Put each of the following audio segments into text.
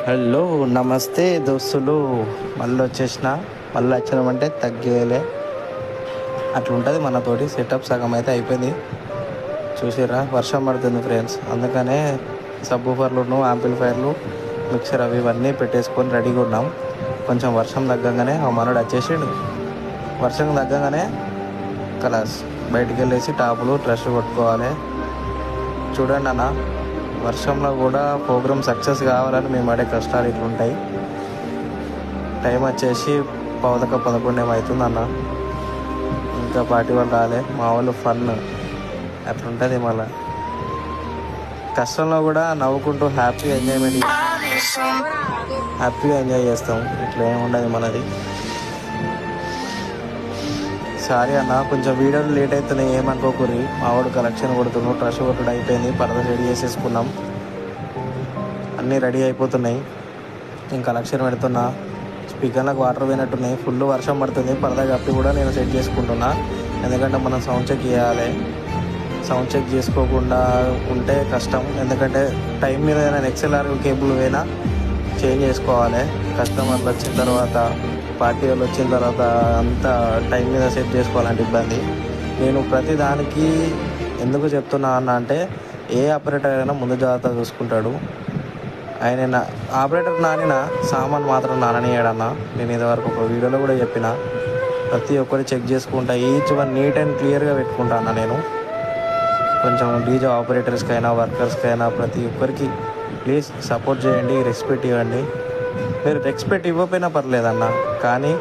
Hello నమస్తే దోస్తులు, మళ్ళీ వచ్చేసిన. మళ్ళీ వచ్చినామంటే తగ్గేలే, అట్లుంటుంది మనతోటి. సెటప్ సగం అయితే అయిపోయింది. చూసిరా, వర్షం పడుతుంది ఫ్రెండ్స్. అందుకనే సబ్బూఫర్లు, యాంప్లిఫైర్లు, మిక్సర్ అవి ఇవన్నీ పెట్టేసుకొని రెడీగా ఉన్నాం. కొంచెం వర్షం తగ్గగానే ఆ మనోడు వచ్చేసిండు. వర్షం తగ్గగానే కలాస్ బయటికి వెళ్ళేసి టాపులు డ్రెస్ కొట్టుకోవాలి. చూడండి అన్న, వర్షంలో కూడా ప్రోగ్రామ్ సక్సెస్ కావాలని మేము పడే కష్టాలు ఇట్లుంటాయి. టైం వచ్చేసి 11 అవుతుంది అన్న. ఇంకా పార్టీ వాళ్ళు రాలే, మా వాళ్ళు ఫన్ అట్లుంటుంది. మళ్ళీ కష్టంలో కూడా నవ్వుకుంటూ హ్యాపీగా ఎంజాయ్ చేస్తాం. ఇట్లా ఏముండదు మనది. సారీ అన్న, కొంచెం వీడియోలు లేట్ అవుతున్నాయి, ఏమనుకోకూరి. మావాడు కలెక్షన్ కొడుతున్నాడు, ట్రష్ కొట్టుడు అయిపోయింది, పరద రెడీ చేసేసుకున్నాం, అన్నీ రెడీ అయిపోతున్నాయి. నేను కలెక్షన్ పెడుతున్నా. స్పీకర్లకు వాటర్ పోయినట్టున్నాయి, ఫుల్ వర్షం పడుతుంది. పరద కప్పి కూడా నేను సెట్ చేసుకుంటున్నా, ఎందుకంటే మనం సౌండ్ చెక్ చేయాలి. సౌండ్ చెక్ చేసుకోకుండా ఉంటే కష్టం, ఎందుకంటే టైం మీద నేను XLR కేబుల్ పోయినా చేంజ్ చేసుకోవాలి. కస్టమర్లు వచ్చిన తర్వాత, పార్టీ వాళ్ళు వచ్చిన తర్వాత అంతా టైం మీద సెట్ చేసుకోవాలంటే ఇబ్బంది. నేను ప్రతి దానికి ఎందుకు చెప్తున్నా అన్న అంటే, ఏ ఆపరేటర్ అయినా ముందు జాగ్రత్త చూసుకుంటాడు. ఆయన ఆపరేటర్ నానిన సామాన్ మాత్రం నాననీయడన్నా. నేను ఇదివరకు ఒక వీడియోలో కూడా చెప్పిన, ప్రతి ఒక్కరు చెక్ చేసుకుంటా, ఈచ్ వన్ నీట్ అండ్ క్లియర్గా పెట్టుకుంటా అన్న. నేను కొంచెం డీజే ఆపరేటర్స్కైనా వర్కర్స్కైనా ప్రతి ఒక్కరికి ప్లీజ్ సపోర్ట్ చేయండి, రెస్పెక్ట్ ఇవ్వండి. మీరు రెస్పెక్ట్ ఇవ్వకపోయినా పర్లేదన్న, కానీ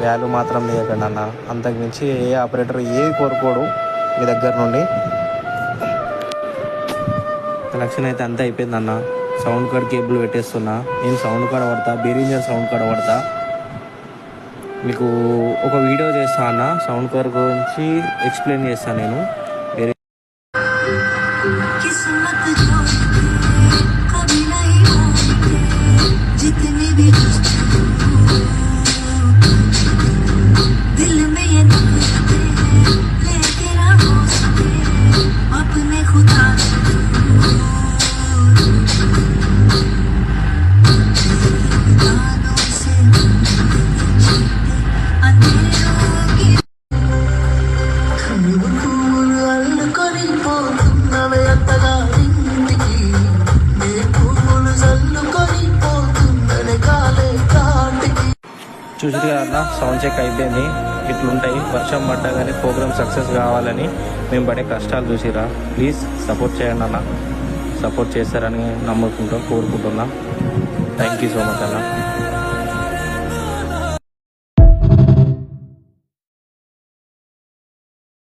వాల్యూ మాత్రం ఇవ్వకండి అన్న. అంతకుమించి ఏ ఆపరేటర్ ఏది కోరుకోడు మీ దగ్గర నుండి. కలెక్షన్ అయితే అంతా అయిపోయిందన్న. సౌండ్ కార్డ్ కేబుల్ పెట్టేస్తున్నా. నేను సౌండ్ కార్డ్ పడతా, బీరింజర్ సౌండ్ కార్డ్ పడతా. మీకు ఒక వీడియో చేస్తా అన్న, సౌండ్ కార్డ్ గురించి ఎక్స్ప్లెయిన్ చేస్తాను నేను. చూసిరు కదా, సౌండ్ చెక్ అయిపోయింది. ఇట్లుంటాయి వర్షం పడ్డా కానీ ప్రోగ్రామ్ సక్సెస్ కావాలని మేము పడే కష్టాలు. చూసిరా, ప్లీజ్ సపోర్ట్ చేయండి అన్న. సపోర్ట్ చేస్తారని కోరుకుంటున్నా. థ్యాంక్ యూ సో మచ్ అన్న.